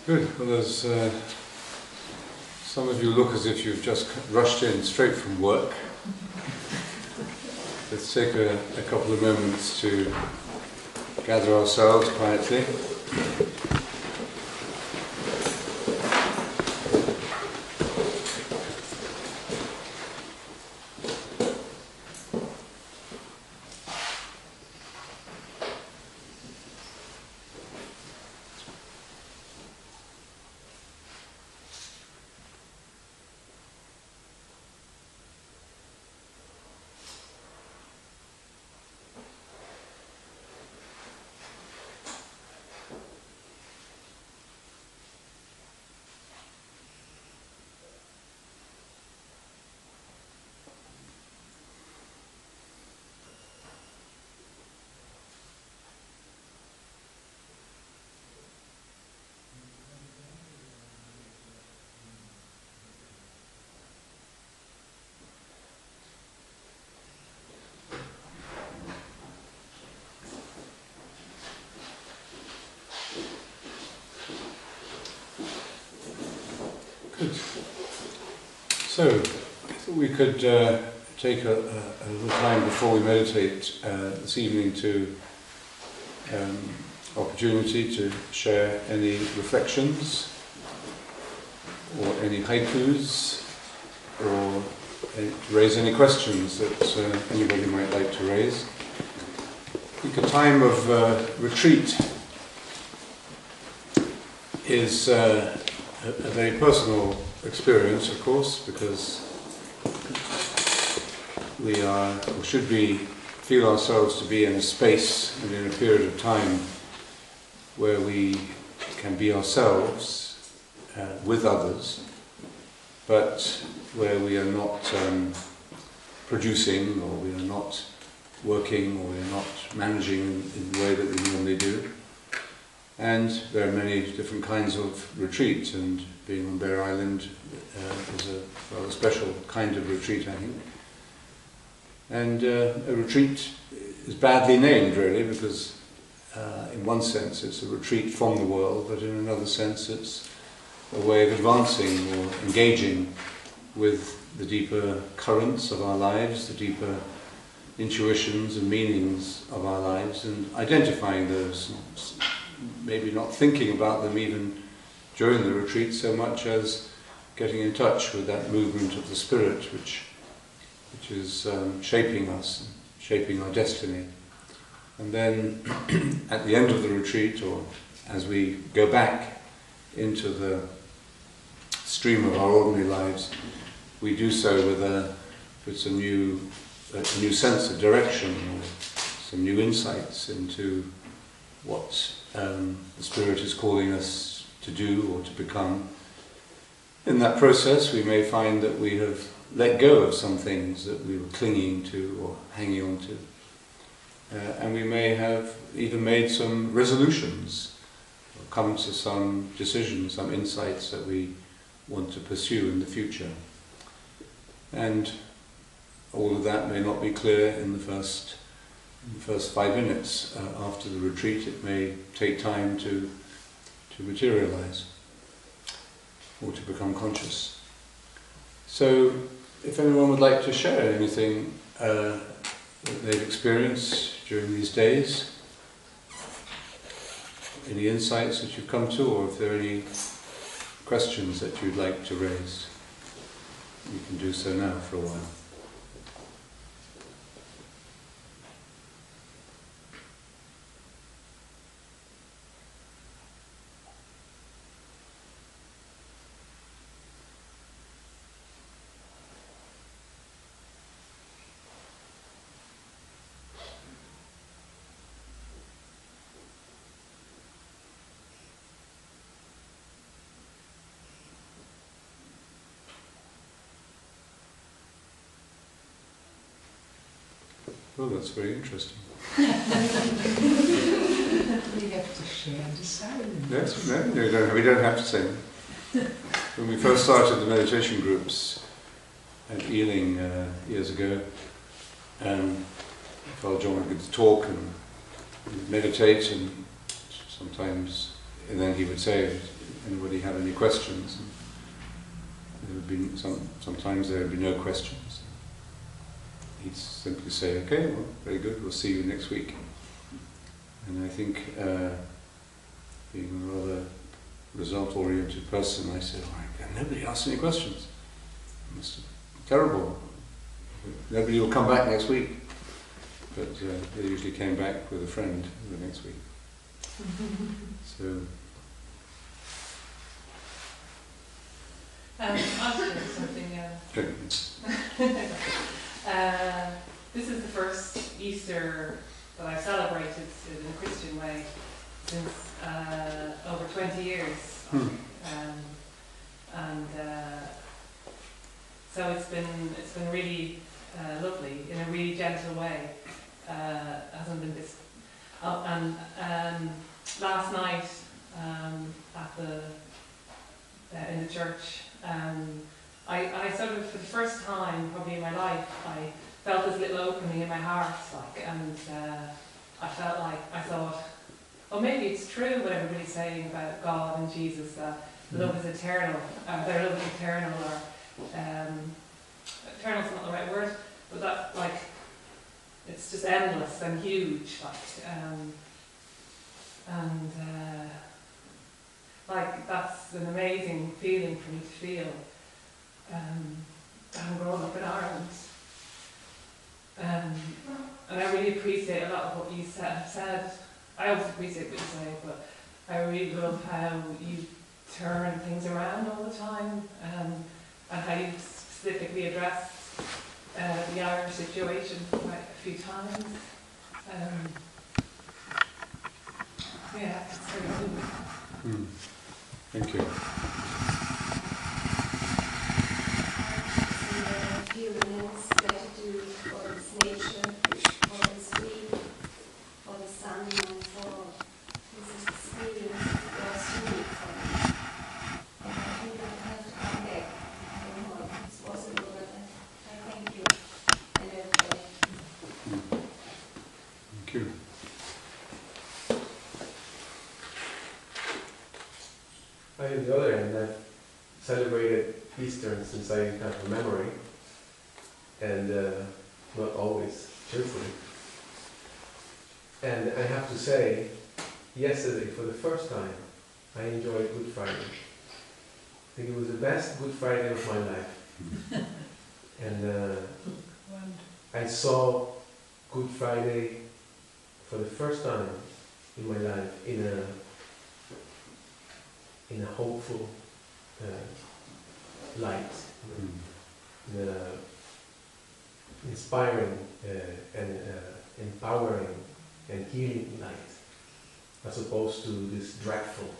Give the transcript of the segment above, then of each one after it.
Good. Well, there's some of you look as if you've just rushed in straight from work. Let's take a couple of moments to gather ourselves quietly. Good. So, I thought we could take a little time before we meditate this evening to opportunity to share any reflections or any haikus or raise any questions that anybody might like to raise. I think a time of retreat is a very personal experience, of course, because we are, or should be, feel ourselves to be in a space and in a period of time where we can be ourselves with others, but where we are not producing, or we are not working, or we are not managing in the way that we normally do. And there are many different kinds of retreat, and being on Bere Island is a rather special kind of retreat, I think. And a retreat is badly named, really, because in one sense it's a retreat from the world, but in another sense it's a way of advancing or engaging with the deeper currents of our lives, the deeper intuitions and meanings of our lives, and identifying those. Maybe not thinking about them even during the retreat so much as getting in touch with that movement of the spirit which is shaping us, shaping our destiny. And then at the end of the retreat, or as we go back into the stream of our ordinary lives, we do so with some new sense of direction, or some new insights into what the Spirit is calling us to do or to become. In that process, we may find that we have let go of some things that we were clinging to or hanging on to. And we may have even made some resolutions, or come to some decisions, some insights that we want to pursue in the future. And all of that may not be clear in the first 5 minutes after the retreat. It may take time to materialize or to become conscious. So if anyone would like to share anything that they've experienced during these days, any insights that you've come to, or if there are any questions that you'd like to raise, you can do so now for a while. Oh, that's very interesting. You have to share the silence. Yes, no, we don't have to say. When we first started the meditation groups at Ealing years ago, Father John would talk and meditate, and sometimes, and then he would say, anybody had any questions. And there would be sometimes there would be no questions. He'd simply say, "Okay, well, very good. We'll see you next week." And I think, being a rather result-oriented person, I said, "Oh, nobody asked any questions. Terrible. Nobody will come back next week." But they usually came back with a friend the next week. So. I'll share something. This is the first Easter that I've celebrated in a Christian way since over 20 years. So it's been really lovely in a really gentle way. Hasn't been this. Last night in the church, I sort of, for the first time probably in my life, I felt this little opening in my heart, and I felt like, I thought, oh, maybe it's true what everybody's saying about God and Jesus, that love is eternal, their love is eternal, or eternal's not the right word, but that, like, it's just endless and huge, like, that's an amazing feeling for me to feel. I'm growing up in Ireland, and I really appreciate a lot of what you said. I always appreciate what you say, but I really love how you turn things around all the time, and how you specifically addressed the Irish situation quite a few times. Yeah, it's very good. Thank you. A few minutes gratitude for this nature, for this week, for the sun, and for this experience that was unique for me. And I think I have to come back. I don't know if it's possible, but I thank you. And I pray. Thank you. On the other hand, I've celebrated Easter since I have a memory, and not always cheerfully. And I have to say, yesterday, for the first time, I enjoyed Good Friday. I think it was the best Good Friday of my life. And I saw Good Friday for the first time in my life in a hopeful light, in a inspiring and empowering and healing light, as opposed to this dreadful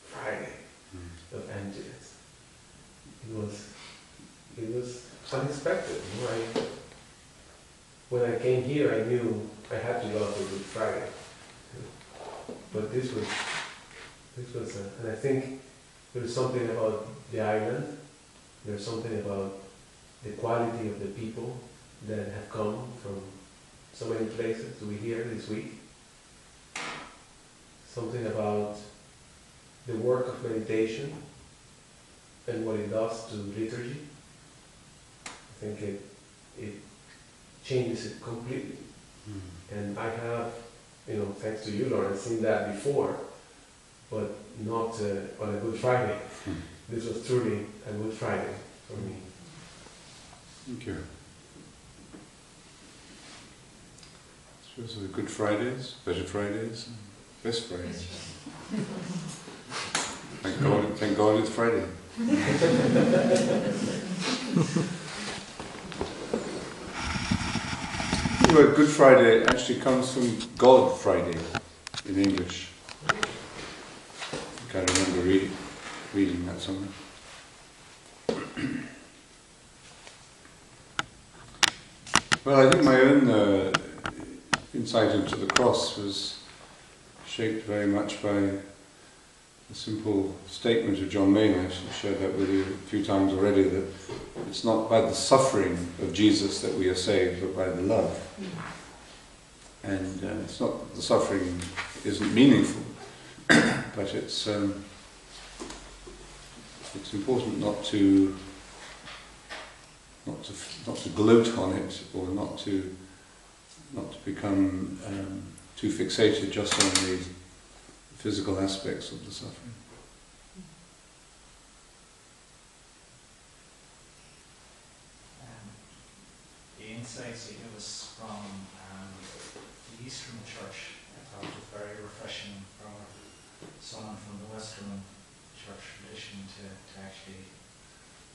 Friday of emptiness. It was unexpected. You know, when I came here, I knew I had to go for Good Friday, but this was, and I think there's something about the island, there's something about the quality of the people that have come from so many places to be here this week. Something about the work of meditation and what it does to liturgy. I think it changes it completely. And I have, thanks to you, Laurence, seen that before, but not on a Good Friday. This was truly a Good Friday for me. Thank you. So the Good Fridays, Better Fridays, and Best Fridays. Thank God it's Friday. The word Good Friday actually comes from God Friday in English. I think I remember reading that somewhere. Well, I think my own insight into the cross was shaped very much by a simple statement of John Main. I shared that with you a few times already, that it's not by the suffering of Jesus that we are saved, but by the love. And it's not that the suffering isn't meaningful, but it's it's important not to gloat on it, or not to become too fixated just on the physical aspects of the suffering. The insights you give us from the Eastern Church, I thought was very refreshing for someone from the Western Church tradition to actually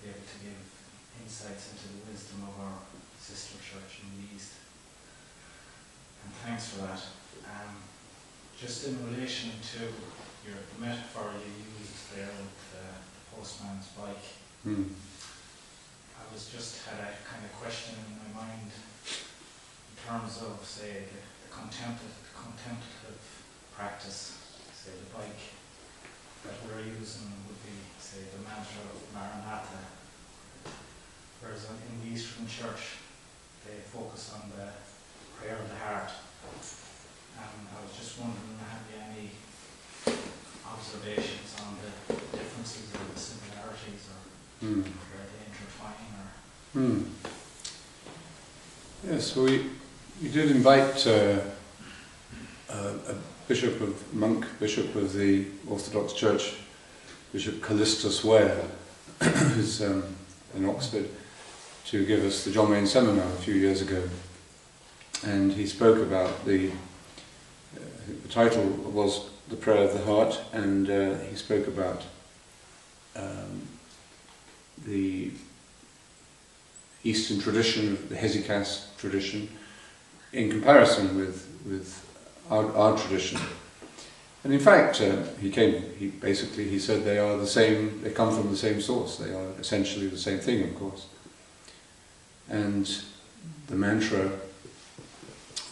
be able to give insights into the wisdom of our sister church in the East. And thanks for that. Just in relation to your metaphor you used there with the postman's bike, I was just had a kind of question in my mind in terms of, say, the contemplative practice, say the bike that we're using would be, say, the mantra of Maranatha, whereas in the Eastern Church they focus on the prayer of the heart. I was just wondering, have you any observations on the differences or the similarities, or are they intertwining? Yes, well, we did invite a bishop of the Orthodox Church, Bishop Callistus Ware, who's in Oxford, to give us the John Wayne seminar a few years ago, and he spoke about the title was The Prayer of the Heart, and he spoke about the Eastern tradition, the Hesychast tradition, in comparison with our tradition. And in fact, he said they are the same, they come from the same source, they are essentially the same thing, of course. And the mantra,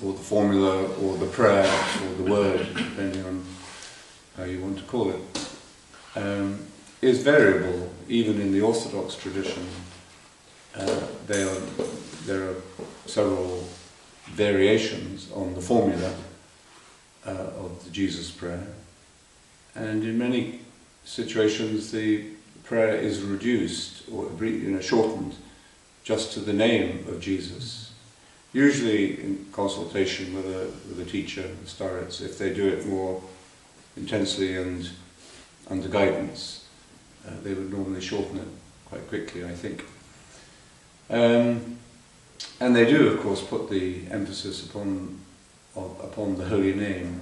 or the formula, or the prayer, or the word, depending on how you want to call it, is variable, even in the Orthodox tradition. There are several variations on the formula of the Jesus prayer, and in many situations the prayer is reduced or shortened just to the name of Jesus. Usually in consultation with a teacher, the starets, if they do it more intensely and under guidance, they would normally shorten it quite quickly, I think. And they do, of course, put the emphasis upon the holy name.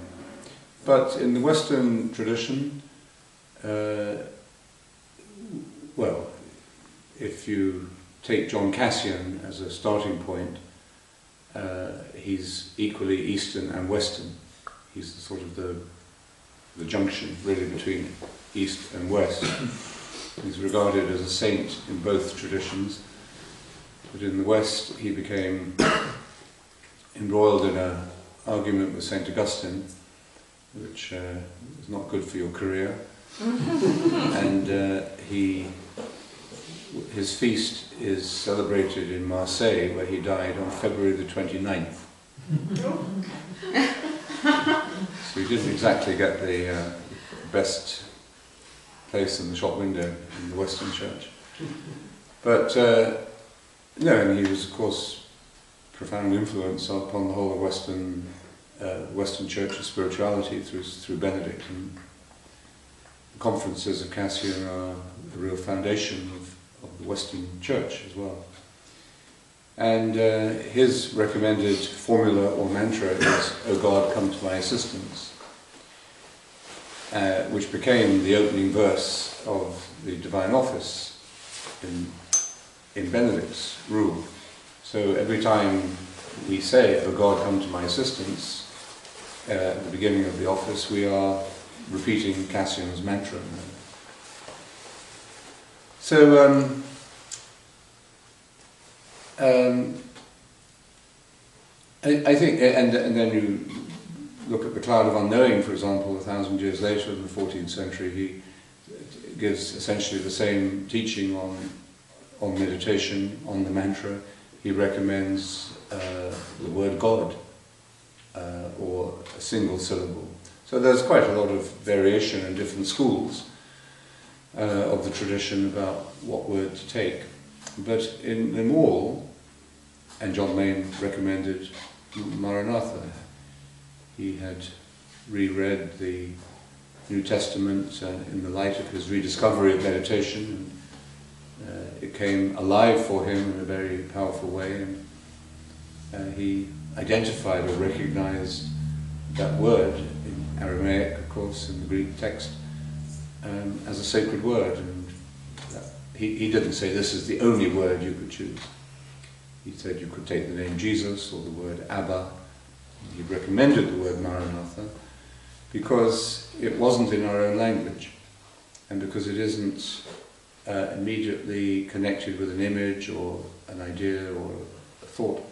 But in the Western tradition, well, if you take John Cassian as a starting point, he's equally Eastern and Western. He's sort of the junction, really, between East and West. He's regarded as a saint in both traditions, but in the West he became embroiled in an argument with St. Augustine, which is not good for your career. And his feast is celebrated in Marseille, where he died on February the 29th. So he didn't exactly get the best place in the shop window in the Western Church. But no, and he was, of course, profound influence upon the whole of Western Church's spirituality through Benedict. And the conferences of Cassian are the real foundation of the Western Church as well. And his recommended formula or mantra is, "O God, come to my assistance," which became the opening verse of the Divine Office in Benedict's rule. So every time we say, "O God, come to my assistance," at the beginning of the office, we are repeating Cassian's mantra. So I think, and then you look at the Cloud of Unknowing, for example, 1,000 years later in the 14th century, he gives essentially the same teaching on meditation, on the mantra. He recommends the word God, or a single syllable. So there's quite a lot of variation in different schools. of the tradition about what word to take. But in them all, and John Main recommended Maranatha. He had reread the New Testament in the light of his rediscovery of meditation, and it came alive for him in a very powerful way, and he identified or recognized that word in Aramaic, of course, in the Greek text, as a sacred word. And he didn't say this is the only word you could choose. He said you could take the name Jesus or the word Abba. He recommended the word Maranatha because it wasn't in our own language, and because it isn't immediately connected with an image or an idea or a thought.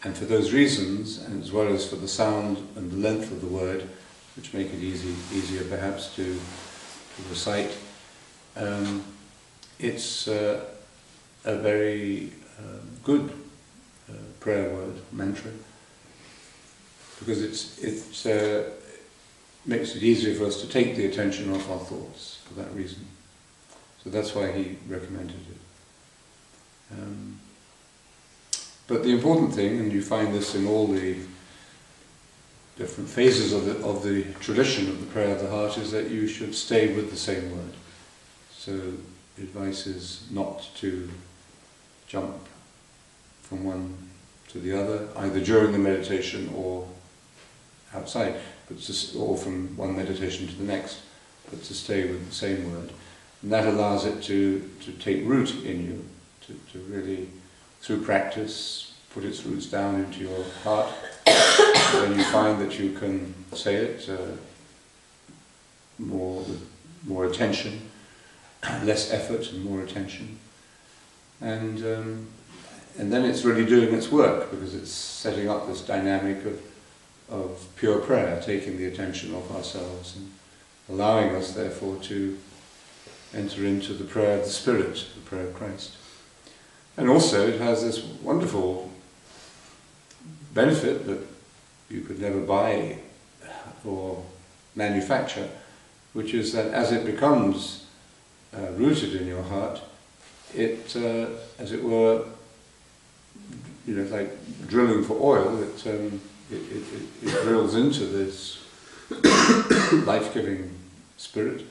And for those reasons, and as well as for the sound and the length of the word, which make it easier perhaps to recite, it's a very good prayer word, mantra, because it makes it easier for us to take the attention off our thoughts for that reason. So that's why he recommended it. But the important thing, and you find this in all the different phases of the tradition of the prayer of the heart, is that you should stay with the same word. So the advice is not to jump from one to the other, either during the meditation or outside, or from one meditation to the next, but to stay with the same word. And that allows it to take root in you, to really, through practice, put its roots down into your heart. Then you find that you can say it with more attention, less effort and more attention. And then it's really doing its work, because it's setting up this dynamic of pure prayer, taking the attention off ourselves and allowing us therefore to enter into the prayer of the Spirit, the prayer of Christ. And also it has this wonderful benefit that you could never buy or manufacture, which is that as it becomes rooted in your heart, it, as it were, like drilling for oil, it drills into this life-giving spirit,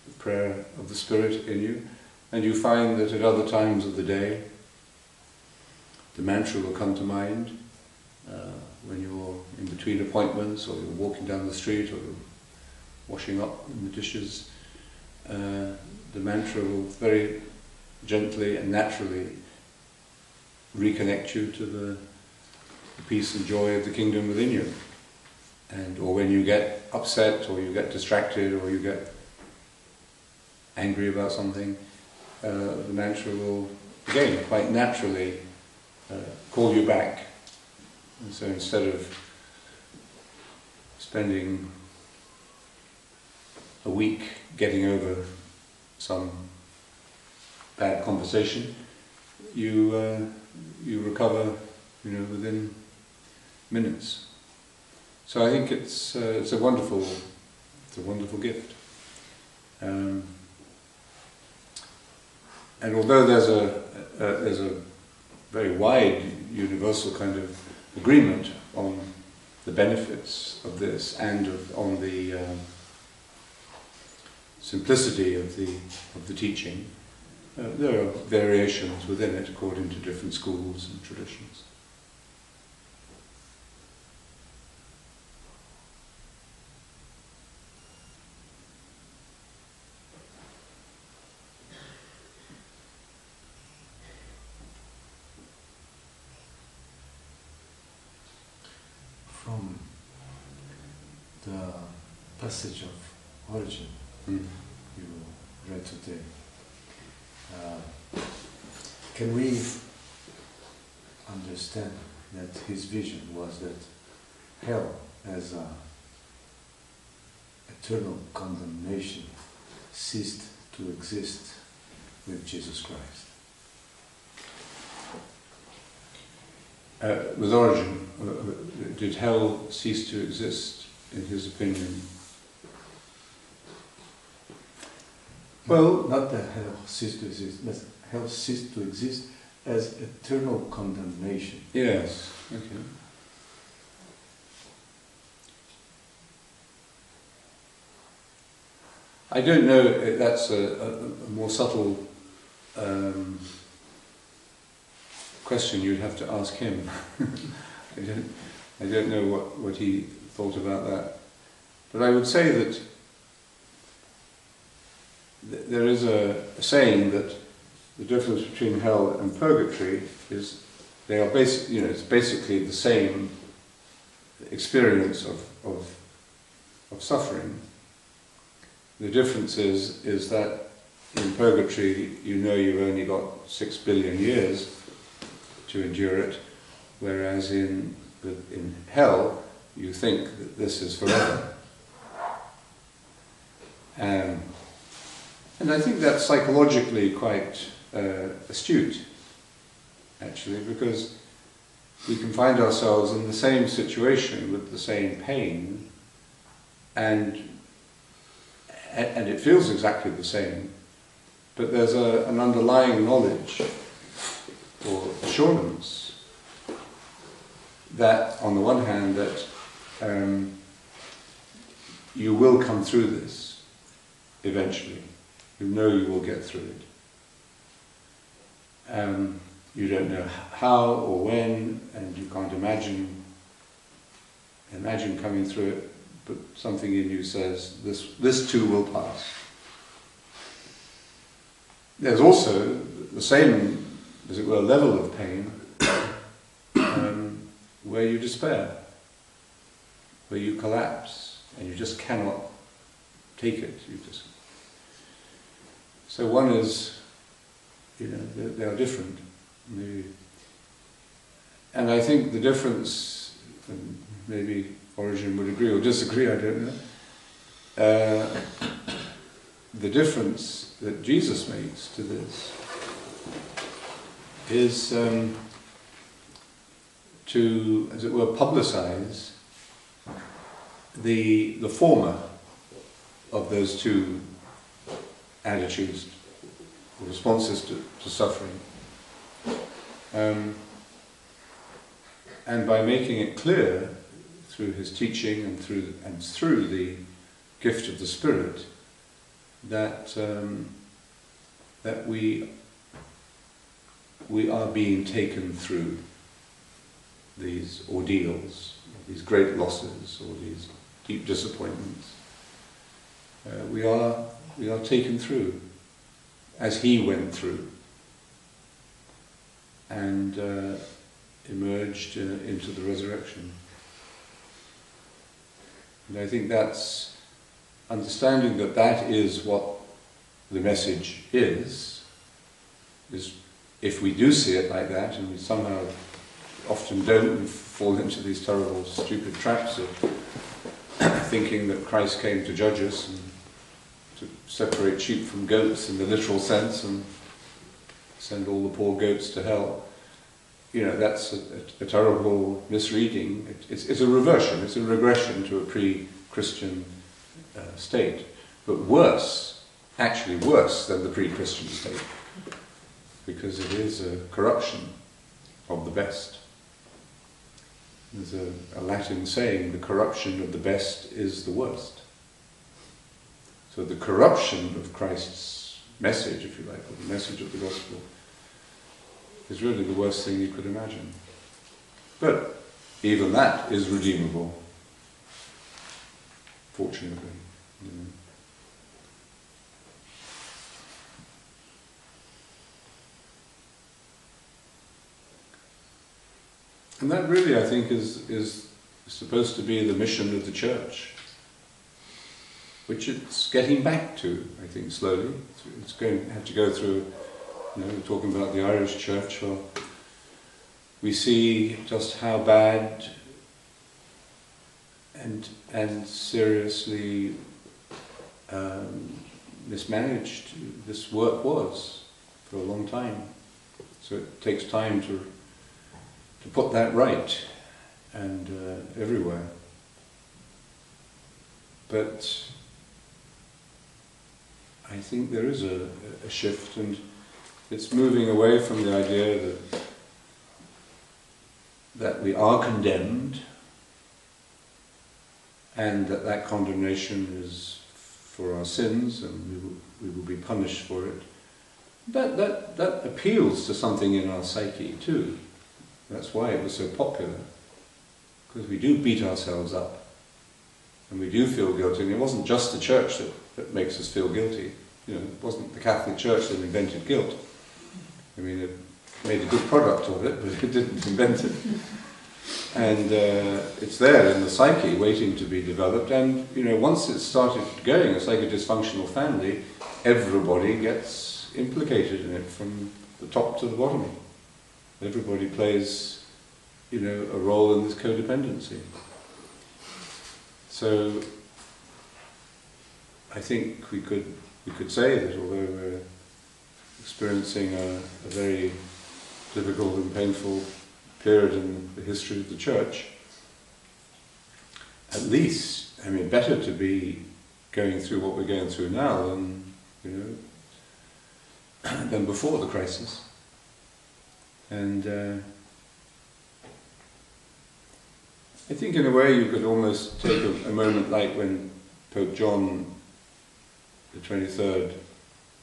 the prayer of the Spirit in you, and you find that at other times of the day the mantra will come to mind when you're in between appointments, or you're walking down the street, or you're washing up in the dishes. The mantra will very gently and naturally reconnect you to the peace and joy of the kingdom within you. Or when you get upset, or you get distracted, or you get angry about something, the mantra will, again, quite naturally call you back. And so instead of spending a week getting over some bad conversation, you recover, within minutes. So I think it's a wonderful gift. And although there's a very wide universal kind of agreement on the benefits of this and on the simplicity of the teaching, there are variations within it according to different schools and traditions. From the passage of origin you read today, can we understand that his vision was that hell as a eternal condemnation ceased to exist with Jesus Christ? With origin, did hell cease to exist, in his opinion? Well, not that hell ceased to exist, but hell ceased to exist as eternal condemnation. Yes, okay. I don't know, that's a more subtle question you'd have to ask him. I don't know what he thought about that. But I would say that there is a saying that the difference between hell and purgatory is they are it's basically the same experience of suffering. The difference is that in purgatory you've only got 6 billion years to endure it, whereas in hell you think that this is forever. And I think that's psychologically quite astute, actually, because we can find ourselves in the same situation with the same pain, and it feels exactly the same, but there's an underlying knowledge or assurance that, on the one hand, that you will come through this eventually. You know you will get through it. You don't know how or when, and you can't imagine coming through it, but something in you says, this too will pass. There's also the same, as it were, level of pain where you despair, where you collapse, and you just cannot take it. So one is, they are different. And I think the difference, and maybe Origen would agree or disagree, I don't know, the difference that Jesus makes to this is to, as it were, publicize the former of those two attitudes, responses to suffering. And by making it clear through his teaching and through the gift of the Spirit that we are being taken through these ordeals, these great losses, or these deep disappointments. We are taken through as he went through and emerged into the resurrection. And I think that's understanding that is what the message is if we do see it like that, and we somehow often don't, and fall into these terrible stupid traps of thinking that Christ came to judge us and to separate sheep from goats in the literal sense and send all the poor goats to hell. That's a terrible misreading. It's a reversion, it's a regression to a pre-Christian state, but worse, actually worse than the pre-Christian state, because it is a corruption of the best. There's a Latin saying, the corruption of the best is the worst. So the corruption of Christ's message, if you like, or the message of the gospel, is really the worst thing you could imagine. But even that is redeemable, fortunately. And that really, I think, is supposed to be the mission of the church, which it's getting back to, I think, slowly. It's going to have to go through, we're talking about the Irish church, well, we see just how bad and seriously mismanaged this work was for a long time. So it takes time to put that right, and everywhere. But I think there is a shift, and it's moving away from the idea that we are condemned, and that condemnation is for our sins, and we will be punished for it. That appeals to something in our psyche too. That's why it was so popular, because we do beat ourselves up, and we do feel guilty. And it wasn't just the church that makes us feel guilty. You know, it wasn't the Catholic Church that invented guilt. I mean, it made a good product of it, but it didn't invent it. And it's there in the psyche, waiting to be developed. And you know, once it started going, it's like a dysfunctional family. Everybody gets implicated in it, from the top to the bottom. Everybody plays, you know, a role in this codependency. So I think we could say that although we're experiencing a very difficult and painful period in the history of the church, at least, I mean, better to be going through what we're going through now than, you know, than before the crisis. And I think in a way you could almost take a moment like when Pope John the 23rd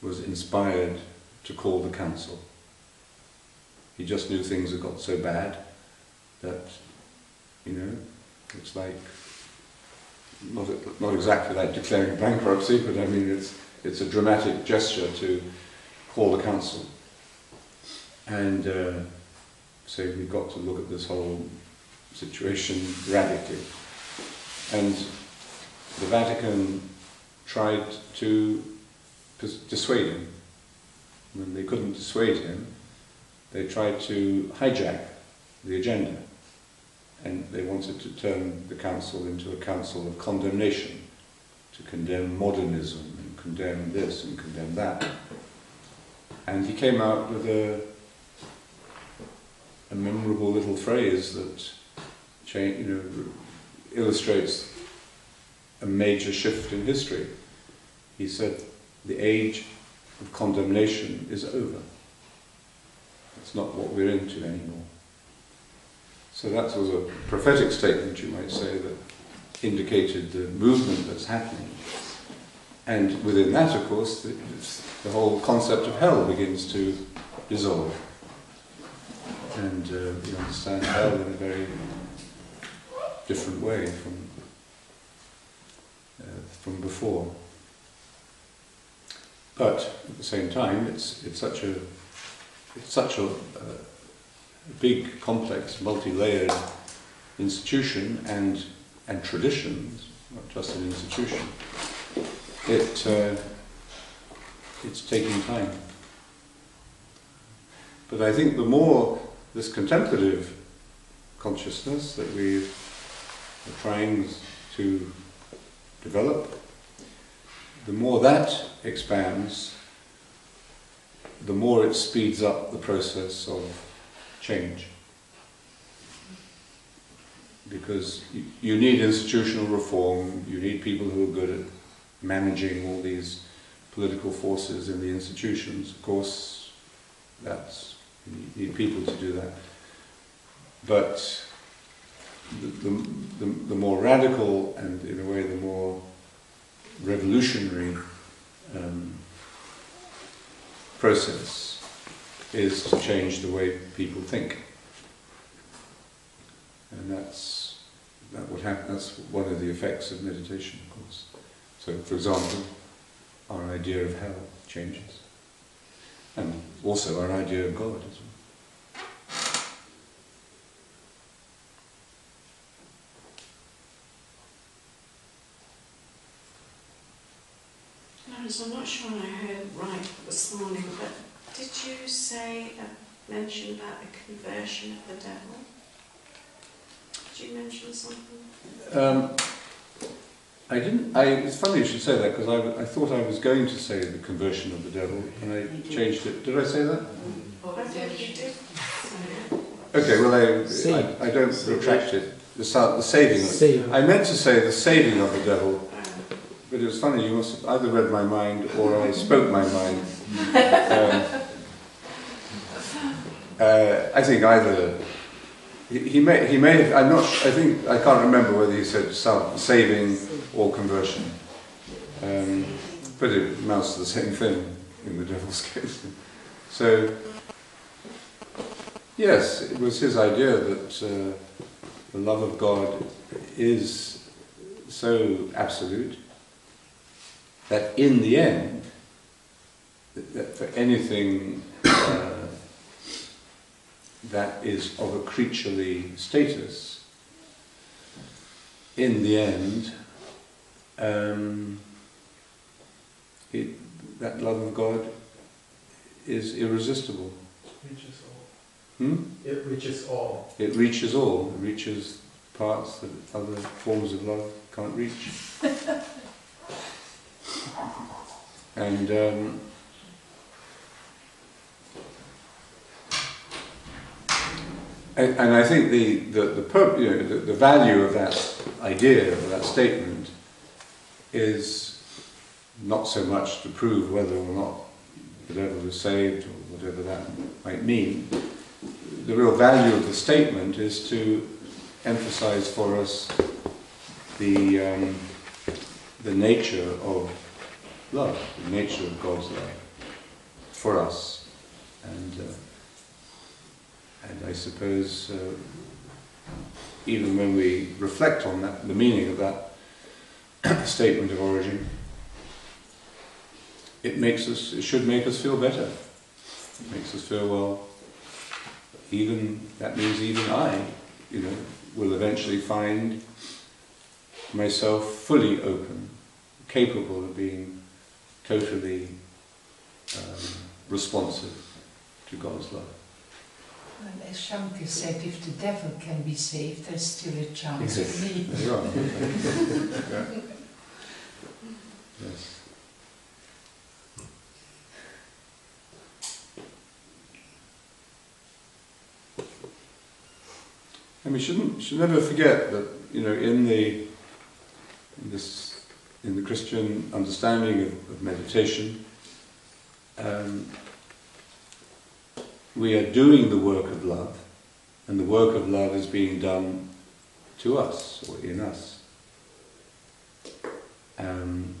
was inspired to call the council. He just knew things had got so bad that, you know, it's like, not exactly like declaring bankruptcy, but I mean it's a dramatic gesture to call the council and say we've got to look at this whole situation radically. And the Vatican tried to dissuade him. When they couldn't dissuade him, they tried to hijack the agenda, and they wanted to turn the council into a council of condemnation, to condemn modernism and condemn this and condemn that. And he came out with a memorable little phrase that illustrates a major shift in history. He said, "The age of condemnation is over. It's not what we're into anymore." So that was a prophetic statement, you might say, that indicated the movement that's happening. And within that, of course, the whole concept of hell begins to dissolve. And we understand hell in a very different way from before. But at the same time, it's such a big, complex, multi-layered institution and traditions, not just an institution. It's taking time. But I think the more this contemplative consciousness that we are trying to develop, the more that expands, the more it speeds up the process of change. Because you need institutional reform, you need people who are good at managing all these political forces in the institutions. Of course, you need people to do that. But the more radical and, in a way, the more revolutionary process is to change the way people think. And that's what happens. That's one of the effects of meditation, of course. So, for example, our idea of hell changes. And also our idea of God as well. Laurence, I'm not sure I heard right this morning, but did you say, mention about the conversion of the devil? Did you mention something? I didn't. It's funny you should say that, because I thought I was going to say the conversion of the devil, and I changed it. Did I say that? I think you did. Okay, well I don't retract it. The saving of it. I meant to say the saving of the devil, But it was funny, you must have either read my mind or I spoke my mind. I think either he may have, I'm not, I think, I can't remember whether he said saving or conversion. But it amounts to the same thing in the devil's case. So, yes, it was his idea that the love of God is so absolute that in the end, that for anything that is of a creaturely status, in the end, that love of God is irresistible. It reaches all. Hmm? It reaches all. It reaches all. It reaches parts that other forms of love can't reach. And I think the value of that idea, of that statement, is not so much to prove whether or not the devil is saved or whatever that might mean. The real value of the statement is to emphasize for us the nature of love, the nature of God's love for us, and I suppose even when we reflect on that, the meaning of that statement of origin, it should make us feel better. It makes us feel, well, that means even I, will eventually find myself fully open, capable of being totally responsive to God's love. And as Shamke said, if the devil can be saved, there's still a chance of me. Yeah. Yes. And we should never forget that, in the Christian understanding of meditation, we are doing the work of love, and the work of love is being done to us or in us. And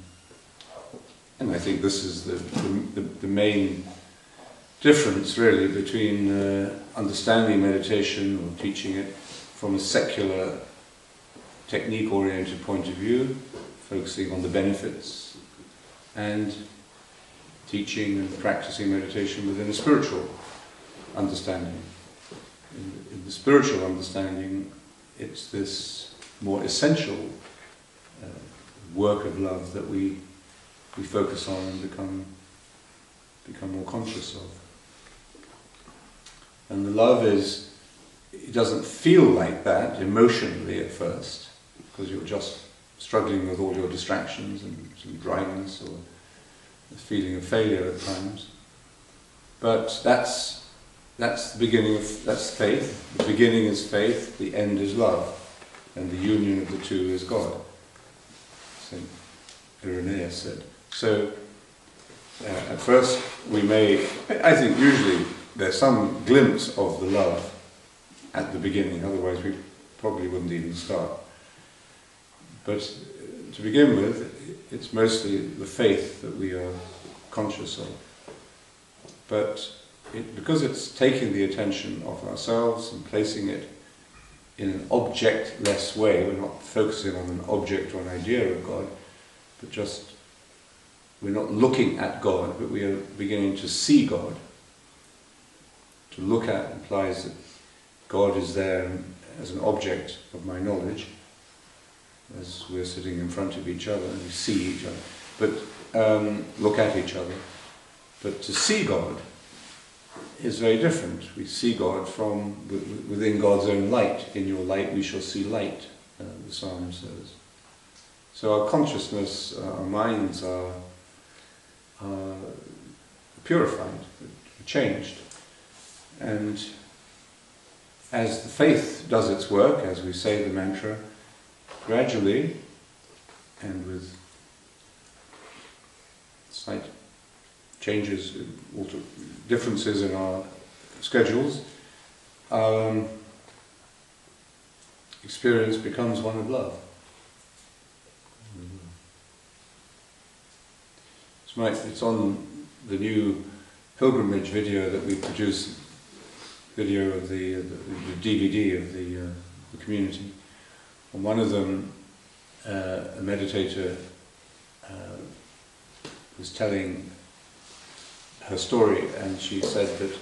I think this is the main difference, really, between understanding meditation or teaching it from a secular, technique-oriented point of view, focusing on the benefits, and teaching and practicing meditation within a spiritual understanding. In the spiritual understanding, it's this more essential work of love that we focus on and become more conscious of. And the love it doesn't feel like that emotionally at first, because you're just struggling with all your distractions and some dryness or a feeling of failure at times. But that's the beginning that's faith. The beginning is faith, the end is love, and the union of the two is God, St. Irenaeus said. So at first I think usually there's some glimpse of the love at the beginning, otherwise we probably wouldn't even start. But to begin with, it's mostly the faith that we are conscious of. But because it's taking the attention of ourselves and placing it in an object-less way, we're not focusing on an object or an idea of God, but just, we're not looking at God, but we are beginning to see God. To look at implies that God is there as an object of my knowledge, as we're sitting in front of each other and we see each other, but look at each other. But to see God is very different. We see God from within God's own light. In your light we shall see light, the psalm says. So our consciousness, our minds are purified, changed. And as the faith does its work, as we say the mantra, gradually and with slight changes, differences in our schedules, our experience becomes one of love. It's on the new pilgrimage video that we produced, video of the DVD of the community. On one of them, a meditator was telling her story, and she said that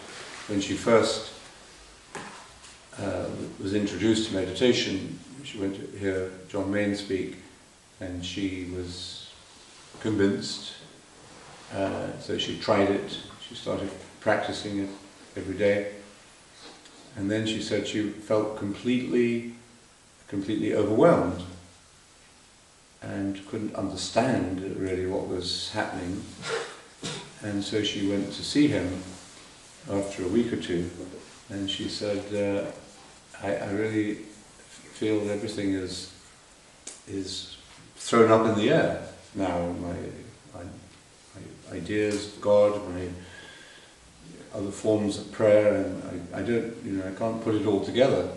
when she first was introduced to meditation, she went to hear John Main speak, and she was convinced. So she tried it, she started practicing it every day, and then she said she felt completely overwhelmed and couldn't understand really what was happening, and so she went to see him after a week or two, and she said, I really feel everything is thrown up in the air now, my ideas, God, my other forms of prayer, and I can't put it all together.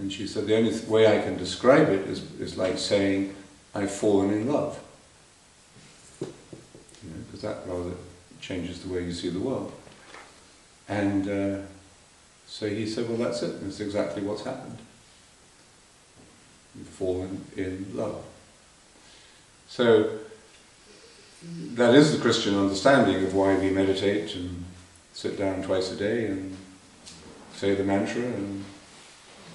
And she said the only way I can describe it is like saying, I've fallen in love. Because that rather changes the way you see the world. And so he said, well, that's it, that's exactly what's happened. You've fallen in love. So that is the Christian understanding of why we meditate and sit down twice a day and say the mantra and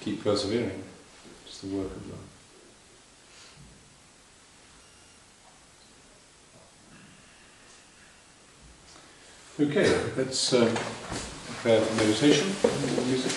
keep persevering. It's the work of love. Okay, let's prepare for meditation. Music.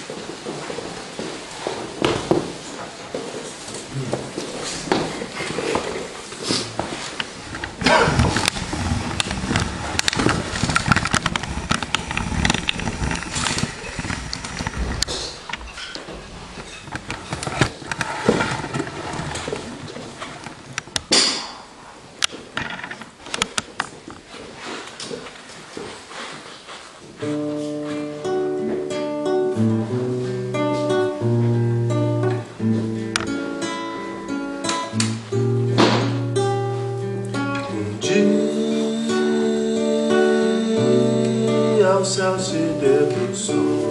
O céu se debruçou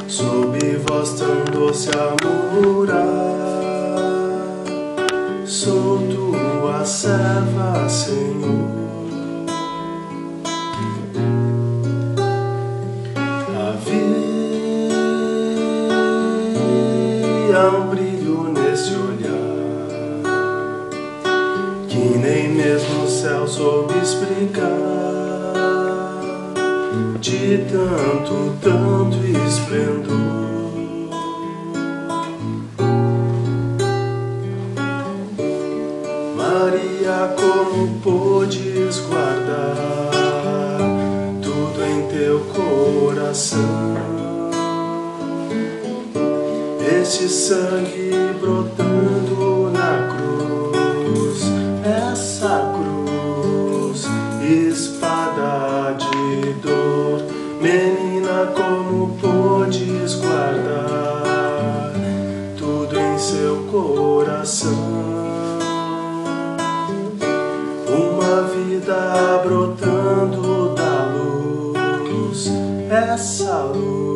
sob voz tão doce a murmurar. Sou tua serva, Senhor. Havia um brilho nesse olhar que nem mesmo o céu soube explicar. De tanto esplendor, Maria, como podes guardar tudo em teu coração? Este sangue brotando na cruz, essa cruz, espada de dor. Menina, como podes guardar tudo em seu coração? Uma vida brotando da luz, essa luz,